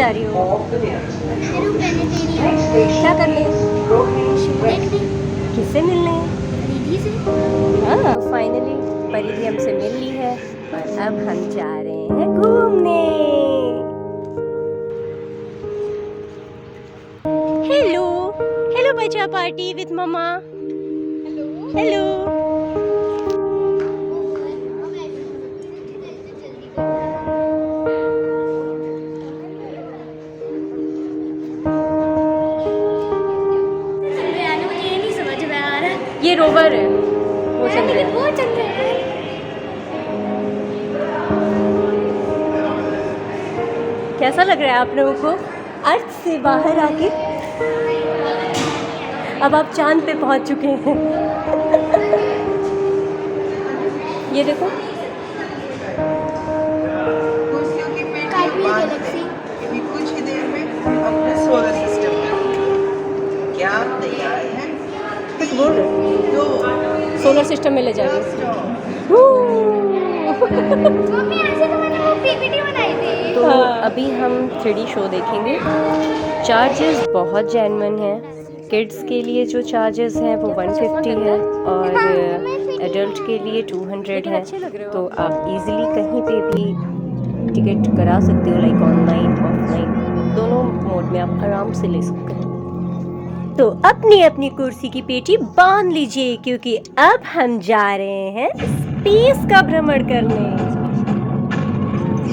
जा रही हो? क्या करने? किससे मिलने? हाँ, फाइनली परिधि हमसे मिल ली है और अब हम जा रहे हैं घूमने। हेलो हेलो बच्चा पार्टी विद मम्मा। हेलो। ये रोवर है, वो चल रहा है। वो चल रहा है। कैसा लग रहा है आप लोगों को अर्थ से बाहर आके? अब आप चांद पे पहुंच चुके हैं। ये देखो, कुछ ही देर में अपने सोलर सिस्टम में क्या तैयार है? कुछ बोल रहे? सोलर सिस्टम में ले जा रही तो अभी हम 3D शो देखेंगे। चार्जेस बहुत जेन्युइन हैं। किड्स के लिए जो चार्जेस हैं वो 150 है और एडल्ट के लिए 200 है। तो आप इजीली कहीं पे भी टिकट करा सकते हो, लाइक ऑनलाइन ऑफलाइन दोनों मोड में आप आराम से ले सकते हो। तो अपनी अपनी कुर्सी की पेटी बांध लीजिए क्योंकि अब हम जा रहे हैं स्पेस का भ्रमण करने।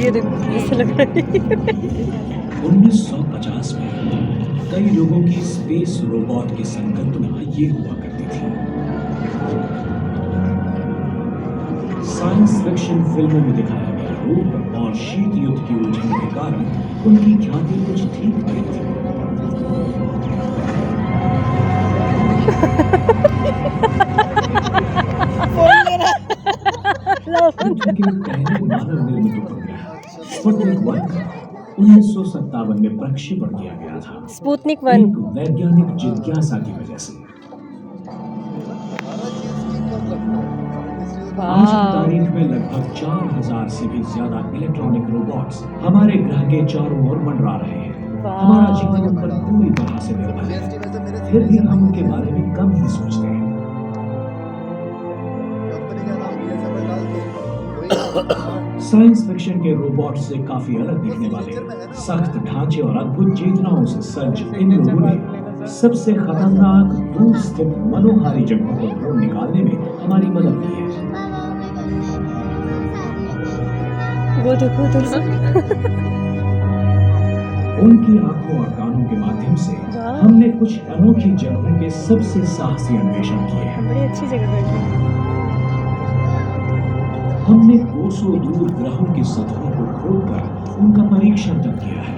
ये देखो ऐसा लग रहा है। 1950 में कई लोगों की स्पेस रोबोट की संकल्पना ये हुआ करती थी। साइंस फिक्शन फिल्मों में दिखाया गया रूप और शीत युद्ध की उलझन के कारण उनकी ख्याति कुछ ठीक नहीं थी। पहले मानव निर्मित उपग्रह स्पुतनिक 1 का 1957 में प्रक्षेपण किया गया था। स्पुतनिक 1 वैज्ञानिक जिज्ञासा की वजह से। आज की तारीख में लगभग 4000 से भी ज्यादा इलेक्ट्रॉनिक रोबोट्स हमारे ग्रह के चारों ओर मंडरा रहे हैं। हमारा जीवन उन पर पूरी तरह से निर्भर है, फिर भी हम उनके बारे में कम ही सोचते हैं। साइंस फिक्शन के रोबोट से काफी अलग दिखने वाले सख्त ढांचे और अद्भुत चेतनाओं से सज्ज इन लोगों ने सबसे खतरनाक दूर स्थित मनोहारी जगहों को ढूंढ निकालने में हमारी मदद की है। वो देखो उनकी आंखों और कानों के माध्यम से हमने कुछ अनोखी जगहों के सबसे साहसी अन्वेषण किए हैं। बड़ी अच्छी जगह बैठी। हमने कोसों दूर ग्रहों की सतहों को खोदकर उनका परीक्षण तक किया है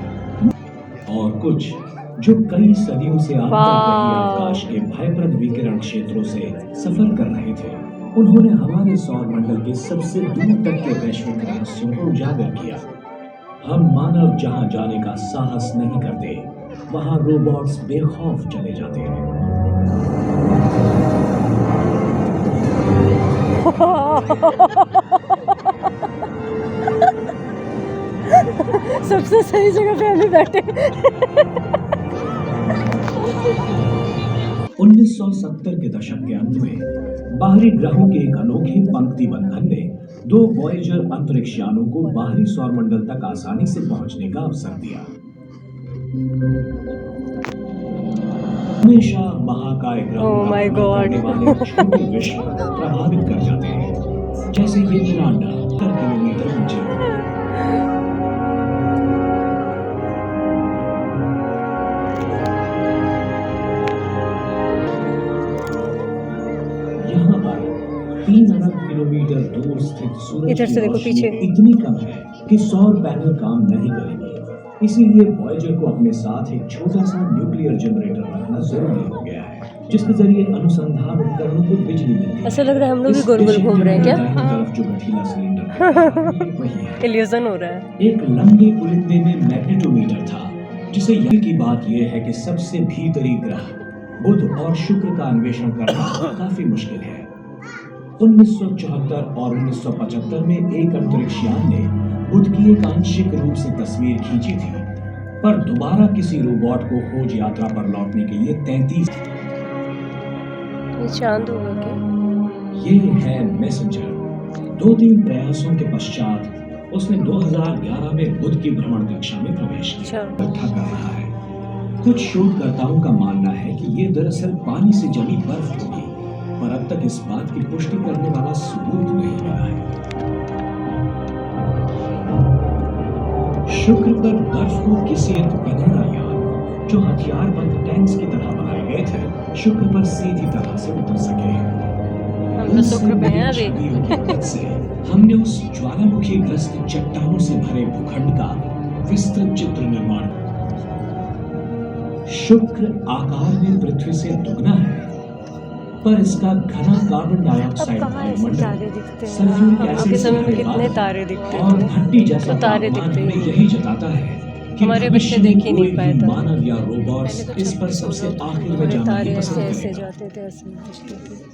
और कुछ जो कई सदियों से अंतर्ग्रहीय आकाश के भयप्रद विकिरण क्षेत्रों से सफर कर रहे थे, उन्होंने हमारे सौर मंडल के सबसे दूर तक के वैश्विक रहस्यों को उजागर किया। हम मानव जहां जाने का साहस नहीं करते, वहां रोबोट्स बेखौफ चले जाते हैं। सबसे सही जगह पे हम बैठे। 1970 के दशक के अंत में बाहरी ग्रहों के एक अनोखे पंक्ति बंधन ने 2 वॉयेजर अंतरिक्ष यानों को बाहरी सौरमंडल तक आसानी से पहुंचने का अवसर दिया। हमेशा महाकाय ग्रहों वाले छोटे विश्व प्रभावित कर जाते हैं, जैसे ये मिरांडा 70 किलोमीटर ऊंचे। यहाँ पर 3 अरब किलोमीटर दूर स्थित सूरज इधर से देखो पीछे इतनी कम है कि सौर पैनल काम नहीं करेंगे। इसीलिए वॉयेजर को अपने साथ एक छोटा सा न्यूक्लियर जनरेटर रखना जरूरी हो गया है, जिसके जरिए अनुसंधान उपकरणों को बिजली मिलती है। ऐसा लग रहा है हम लोग भी गोल गोल घूम रहे हैं क्या? तरफ जो गठीला सिलेंडर वही है। इल्यूजन हो रहा है। एक लंबे उलटने में मैग्नेटोमीटर था, जिसे यह की बात यह है कि सबसे भीतरी ग्रह बुध और शुक्र का अन्वेषण करना काफी मुश्किल है। 1974 और 1975 में एक अंतरिक्ष यान ने बुध की एक आंशिक रूप से तस्वीर खींची थी। पर दोबारा किसी रोबोट को खोज यात्रा पर लौटने के लिए 33। ये चांद होगा क्या? ये है मैसेंजर। 2-3 प्रयासों के पश्चात उसने 2011 में बुध की भ्रमण कक्षा में प्रवेश किया। अच्छा। इकट्ठा कर रहा है। कुछ शोधकर्ताओं का मानना है कि ये दरअसल पानी से जमी बर्फ होगी, पर अब तक इस बात की पुष्टि करने वाला सबूत नहीं मिला है। शुक्र पर बर्फ को किसी पनौड़ा यान जो हथियारबंद टैंक्स की तरह बनाए गए थे, शुक्र पर सीधी तरह से उतर सके। हम तो शुक्र पे हैं अभी। छवियों की मदद से हमने उस ज्वालामुखी ग्रस्त चट्टानों से भरे भूखंड का विस्तृत चित्र निर्माण। शुक्र आकार में पृथ्वी से दुगना है, पर इसका घना कार्बन डाइऑक्साइड वायुमंडल, सल्फ्यूरिक एसिड के से समय में भरे कितने बादल तारे दिखते और थे। भट्टी जैसा तो तारे तापमान दिखते ही हमें नहीं। यही जताता है कि हमारे भविष्य बच्चे में देख ही नहीं कोई पाए भी था। मानव या रोबोट्स पहले तो इस पर 26 सबसे होता था, आखिर में हमारे जाना तारे ही ऐसे पसंद ऐसे करेगा। जाते थे, ऐसे दिखते थे।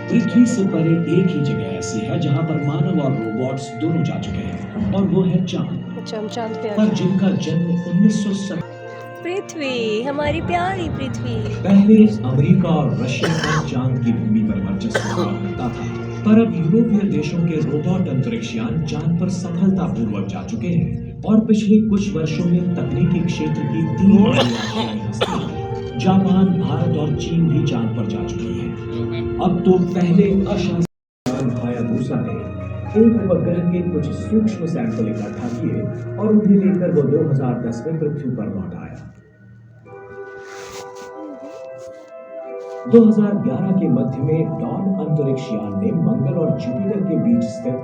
पृथ्वी से परे एक ही जगह ऐसी है जहां पर मानव और रोबोट्स दोनों जा चुके हैं, और वो है चांद, अच्छा, हम चांद पे आ पर गए। जिनका जन्म 1970। पृथ्वी, हमारी प्यारी पृथ्वी। पहले अमेरिका और रशिया का चांद की भूमि पर वर्चस्व हुआ करता था, पर अब यूरोपीय देशों के रोबोट अंतरिक्षयान चांद पर सफलतापूर्वक जा चुके हैं, और पिछले कुछ वर्षों में तकनीकी क्षेत्र की 3 बड़ी आशियाई हस्तियां जापान, भारत और चीन भी चांद पर जा चुकी हैं। अब तो पहले अशास्त्रीय हायाबुसा ने एक उपग्रह के कुछ सूक्ष्म सैंपल इकट्ठा किए और उन्हें लेकर वो 2010 में पृथ्वी पर लौट आया। 2011 के मध्य में डॉन अंतरिक्ष यान ने मंगल और जुपिटर के बीच स्थित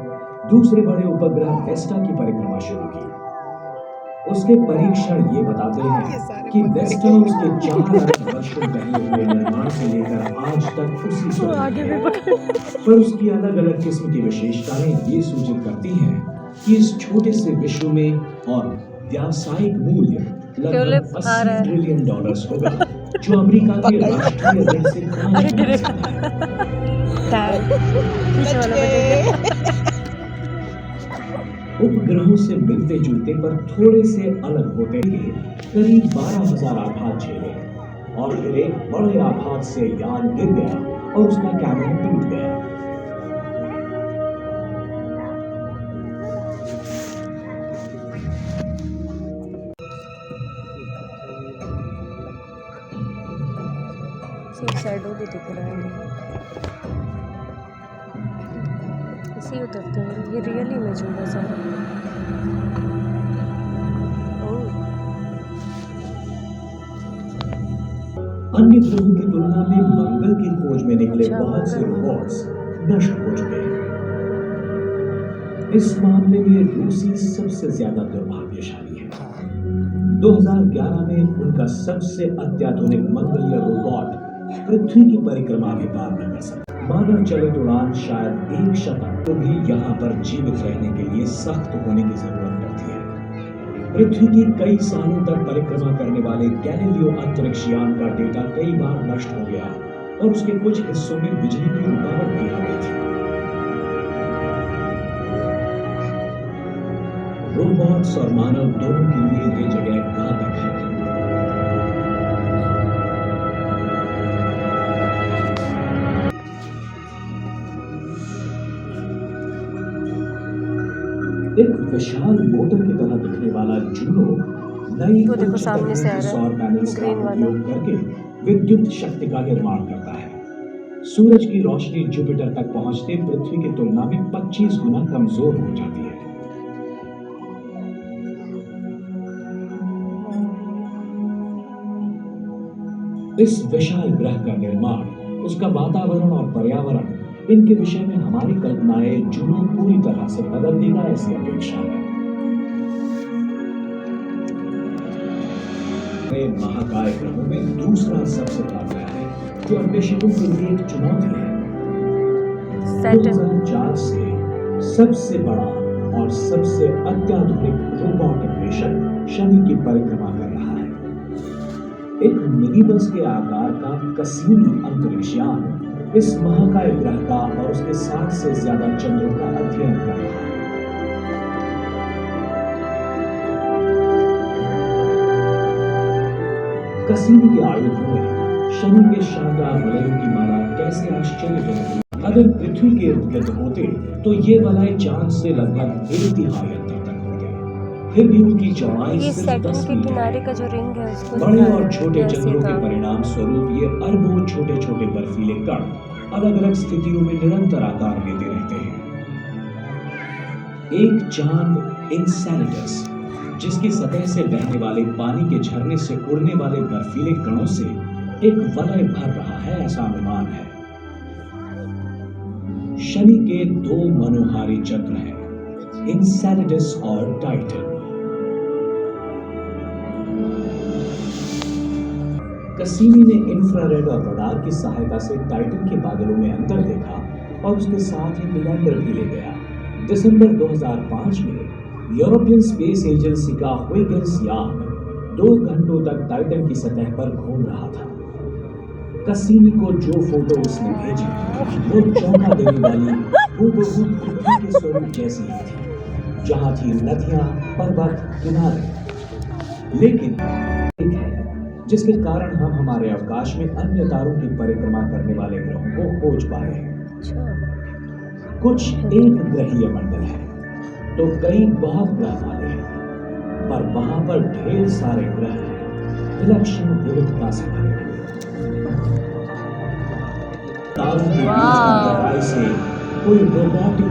दूसरे बड़े उपग्रह वेस्टा की परिक्रमा शुरू की। उसके परीक्षण ये बताते हैं कि वेस्टा उसके 4 अरब वर्षों पहले हुए निर्माण से लेकर आज तक उसी से आगे भी पर उसकी अलग अलग किस्म की विशेषताएं ये सूचित करती हैं कि इस छोटे से विश्व में और व्यावसायिक मूल्य लगभग $80 ट्रिलियन होगा, जो अमेरिका के राष्ट्रीय ऋण से 5 गुना ज्यादा है। उपग्रहों से मिलते जुलते पर थोड़े से अलग होते हुए करीब 12,000 आघात झेले, और फिर एक बड़े आघात से यान गिर गया और उसका कैबिन टूट गया। शैडो भी दिख रहा है। ऐसे ही उतरते हैं ये, रियल इमेज होगा सारा। अन्य ग्रहों की तुलना में मंगल की खोज में निकले अच्छा, बहुत से मंगल। रोबोट्स नष्ट हो चुके हैं। इस मामले में रूसी सबसे ज्यादा दुर्भाग्यशाली है। 2011 में उनका सबसे अत्याधुनिक मंगलीय रोबोट पृथ्वी की परिक्रमा भी पार न कर सका। मानव चलित उड़ान शायद एक शतक को भी यहाँ पर जीवित रहने के लिए सख्त होने की जरूरत पड़ती है। पृथ्वी की कई सालों तक परिक्रमा करने वाले गैलीलियो अंतरिक्ष यान का डेटा कई बार नष्ट हो गया और उसके कुछ हिस्सों में बिजली की रुकावट भी आ गई थी। रोबोट्स और मानव दोनों के लिए ये जगह घातक है। एक विशाल मोटर की तरह दिखने वाला जूनो नई वो देखो उच्च सामने से आ तकनीकी रहा है, सौर पैनल्स का ग्रीन वाला। उपयोग करके विद्युत शक्ति का निर्माण करता है। सूरज की रोशनी जुपिटर तक पहुंचते पृथ्वी की तुलना में 25 गुना कमजोर हो जाती है। इस विशाल ग्रह का निर्माण, उसका वातावरण और पर्यावरण, इनके विषय में हमारी कल्पनाएं जूनो पूरी तरह से बदल देगा, ऐसी अपेक्षा है। महाकाय ग्रहों में दूसरा सबसे बड़ा ग्रह है जो अन्वेषकों के लिए एक चुनौती है। 2004 से सबसे बड़ा और सबसे अत्याधुनिक रोबोट अन्वेषक शनि की परिक्रमा कर रहा है। एक मिनी बस के आकार का कसीनी अंतरिक्ष यान इस महाकाय ग्रह का और उसके 60 से ज्यादा चंद्रों का अध्ययन कर रहा है। कसीनी के आयुधों में शनि के शानदार वलयों की माला कैसे आश्चर्यजनक है। अगर पृथ्वी के इर्द गिर्द होते तो ये वलय चांद से लगभग 1/3 अंतर तक होते। फिर भी उनकी चौड़ाई ये सिर्फ सैटर्न 10 के मीटर किनारे है। का जो रिंग है उसको बड़े दिखा और रहे छोटे हैं, कैसे जंगलों के था। परिणाम स्वरूप ये अरबों छोटे छोटे बर्फीले कण अलग अलग स्थितियों में निरंतर आकार लेते रहते हैं। एक चांद इंसेलेडस, जिसकी सतह से बहने वाले पानी के झरने से उड़ने वाले बर्फीले कणों से एक वलय भर रहा है, ऐसा अनुमान है। शनि के 2 मनोहारी चंद्र हैं, इंसेलेडस और टाइटन। कसीनी ने इंफ्रारेड और रडार की सहायता से टाइटन के बादलों में अंतर देखा और उसके साथ ही लैंडर भी ले गया। दिसंबर 2005 में यूरोपियन स्पेस एजेंसी का हुइगेन्स यान 2 घंटों तक टाइटन की सतह पर घूम रहा था। कसीनी को जो फोटो उसने भेजी वो चौंका देने वाली हूबहू पृथ्वी के स्वरूप जैसी ही थी, जहां थी नदियां, पर्वत, किनारे। लेकिन एक है जिसके कारण हम हमारे अवकाश में अन्य तारों की परिक्रमा करने वाले ग्रहों को खोज पाए हैं। कुछ एक ग्रहीय मंडल है तो कई बहुत ग्रह वाले हैं, पर वहां पर ढेर सारे ग्रह हैं, विलक्षण विविधता से भरे हुए। तारों के बीच की गहराई से कोई रोबोटिक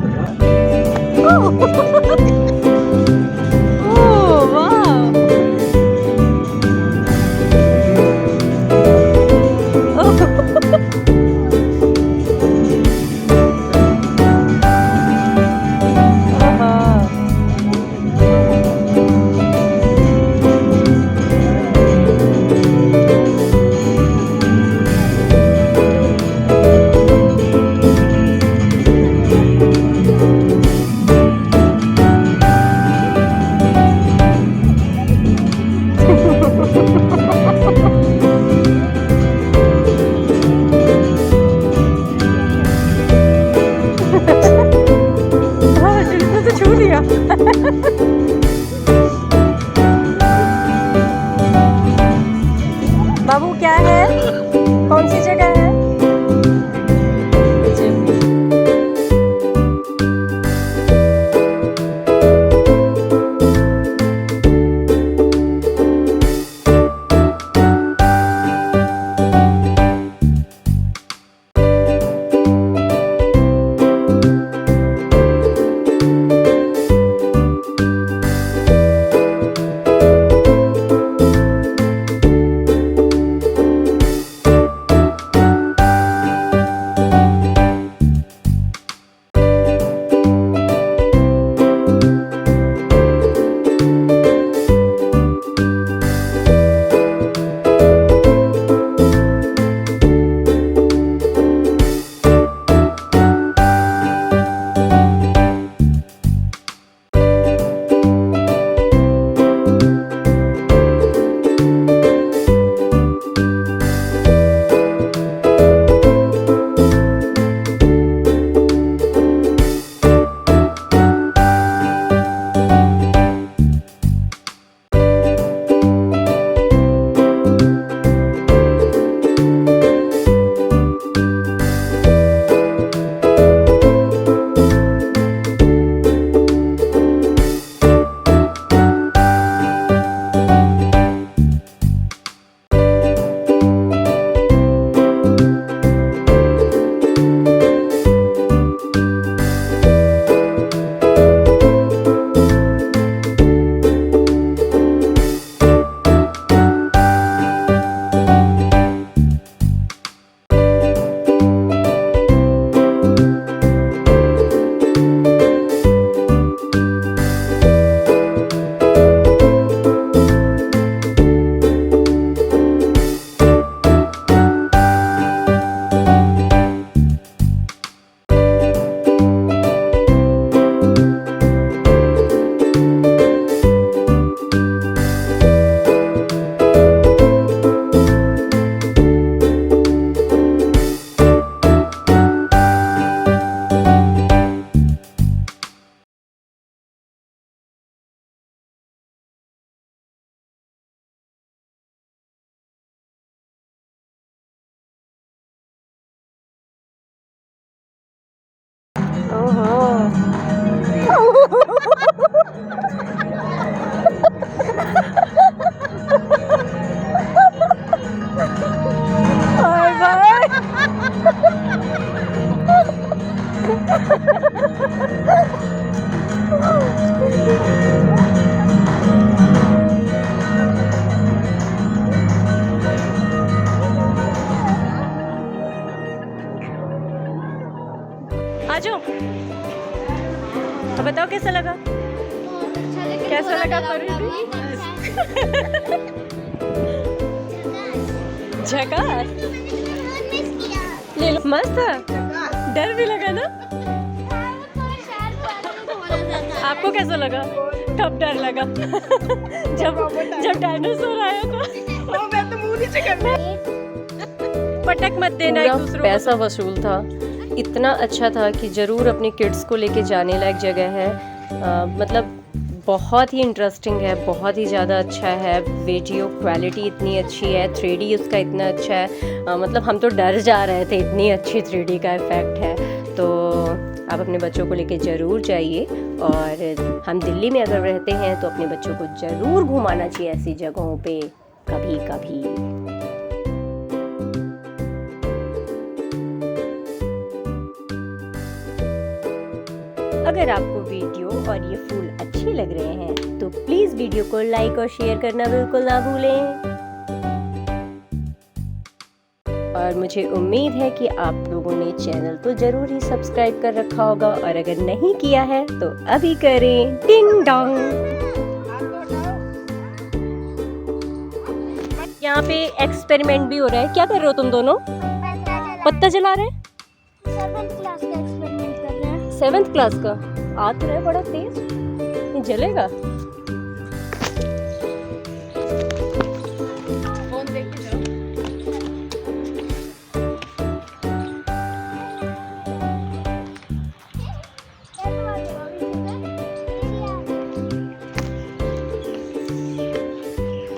बताओ कैसा लगा? कैसा लगा फरीदी? झकास। ले लो, मस्त था। डर भी लगा ना? आपको कैसा लगा? कब डर लगा? जब डायनासोर आया था। मैं तो मुंह नीचे करना। पटक मत देना एक दूसरे को। पैसा वसूल था, इतना अच्छा था कि ज़रूर अपने किड्स को लेके जाने लायक जगह है। मतलब बहुत ही इंटरेस्टिंग है, बहुत ही ज़्यादा अच्छा है। वीडियो क्वालिटी इतनी अच्छी है, 3D उसका इतना अच्छा है। मतलब हम तो डर जा रहे थे, इतनी अच्छी 3D का इफ़ेक्ट है। तो आप अपने बच्चों को लेके ज़रूर जाइए, और हम दिल्ली में अगर रहते हैं तो अपने बच्चों को ज़रूर घुमाना चाहिए ऐसी जगहों पे कभी कभी। अगर आपको वीडियो और ये फूल अच्छे लग रहे हैं तो प्लीज़ वीडियो को लाइक और शेयर करना बिल्कुल ना भूलें। और मुझे उम्मीद है कि आप लोगों ने चैनल तो ज़रूर ही सब्सक्राइब कर रखा होगा, और अगर नहीं किया है तो अभी करें। टिंग डोंग। यहाँ पे एक्सपेरिमेंट भी हो रहा है। क्या कर रहे हो तुम दोनों? पत्ता जला रहे हैं? 7th क्लास का एक्सपेरिमेंट कर रहे हैं। 7th क्लास का? आ तो रहा है बड़ा तेज, ये जलेगा।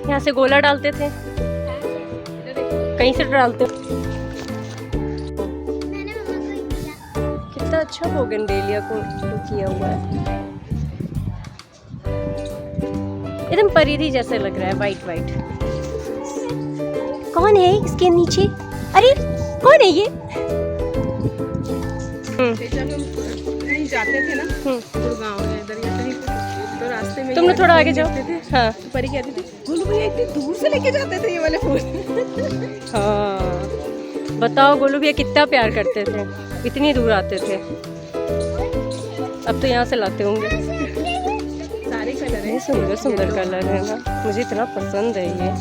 यहाँ से गोला डालते थे, कहीं से डालते। मैंने मम्मा को ही किया। कितना अच्छा बोगनवेलिया को किया हुआ है, एकदम परिधि जैसे लग रहा है, वाइट वाइट। कौन है इसके नीचे? अरे कौन है ये? जब हम कहीं जाते थे ना, गुड़गांव में इधर या कहीं तो रास्ते में तुम लोग थोड़ा आगे जाओ। हाँ तो परी कहती थी गोलू भैया इतनी दूर से लेके जाते थे ये वाले फूल। हाँ, बताओ गोलू भैया कितना प्यार करते थे, इतनी दूर आते थे। अब तो यहाँ से लाते होंगे। सारे कलर है, सुंदर सुंदर कलर है ना, मुझे इतना पसंद है ये।